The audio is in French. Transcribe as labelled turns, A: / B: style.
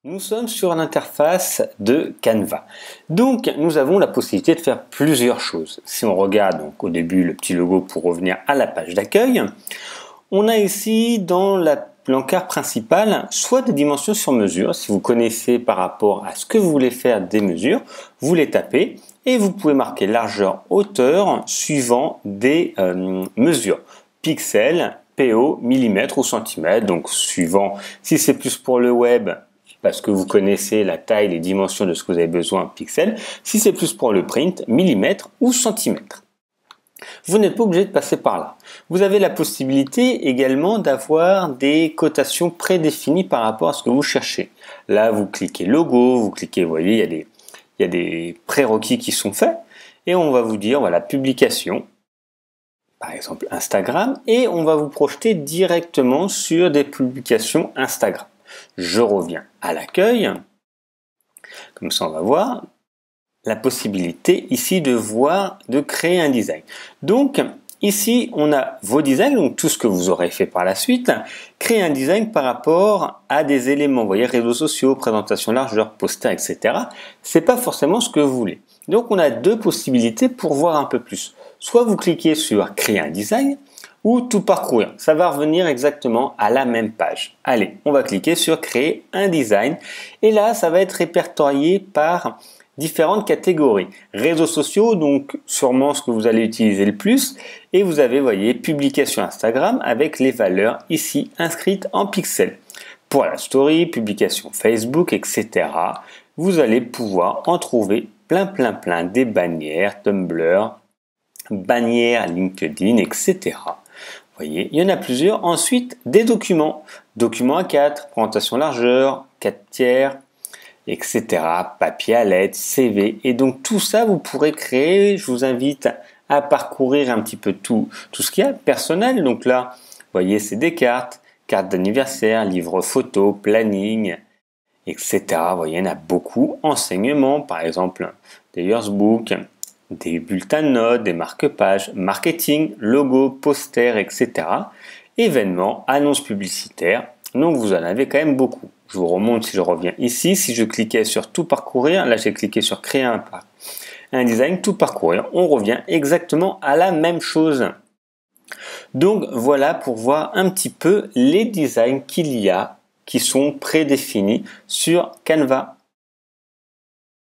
A: Nous sommes sur l'interface de Canva. Donc, nous avons la possibilité de faire plusieurs choses. Si on regarde donc, au début le petit logo pour revenir à la page d'accueil, on a ici dans l'encart principal soit des dimensions sur mesure. Si vous connaissez par rapport à ce que vous voulez faire des mesures, vous les tapez et vous pouvez marquer largeur, hauteur suivant des mesures. Pixels, PO, millimètres ou centimètres. Donc, suivant si c'est plus pour le web, parce que vous connaissez la taille, les dimensions de ce que vous avez besoin en pixels. Si c'est plus pour le print, millimètres ou centimètres. Vous n'êtes pas obligé de passer par là. Vous avez la possibilité également d'avoir des cotations prédéfinies par rapport à ce que vous cherchez. Là, vous cliquez logo, vous cliquez, vous voyez, il y a des prérequis qui sont faits. Et on va vous dire, voilà, publication, par exemple Instagram, et on va vous projeter directement sur des publications Instagram. Je reviens à l'accueil, comme ça on va voir la possibilité ici de créer un design. Donc ici on a vos designs, donc tout ce que vous aurez fait par la suite, créer un design par rapport à des éléments, vous voyez, réseaux sociaux, présentation largeur, poster, etc. C'est pas forcément ce que vous voulez. Donc on a deux possibilités pour voir un peu plus. Soit vous cliquez sur créer un design, ou tout parcourir. Ça va revenir exactement à la même page. Allez, on va cliquer sur créer un design et là, ça va être répertorié par différentes catégories. Réseaux sociaux, donc sûrement ce que vous allez utiliser le plus et vous avez, voyez, publication Instagram avec les valeurs ici inscrites en pixels. Pour la story, publication Facebook, etc. Vous allez pouvoir en trouver plein, des bannières, Tumblr, bannières LinkedIn, etc. Vous voyez, il y en a plusieurs. Ensuite, des documents. Documents A4, présentation largeur, 4 tiers, etc. Papier à lettres, CV. Et donc tout ça, vous pourrez créer. Je vous invite à parcourir un petit peu tout ce qu'il y a personnel. Donc là, vous voyez, c'est des cartes d'anniversaire, livres photos, planning, etc. Vous voyez, il y en a beaucoup. Enseignement, par exemple, des yearbooks, des bulletins de notes, des marque-pages, marketing, logo, posters, etc. Événements, annonces publicitaires. Donc vous en avez quand même beaucoup. Je vous remonte si je reviens ici. Si je cliquais sur tout parcourir, là j'ai cliqué sur créer un design, tout parcourir. On revient exactement à la même chose. Donc voilà pour voir un petit peu les designs qu'il y a qui sont prédéfinis sur Canva.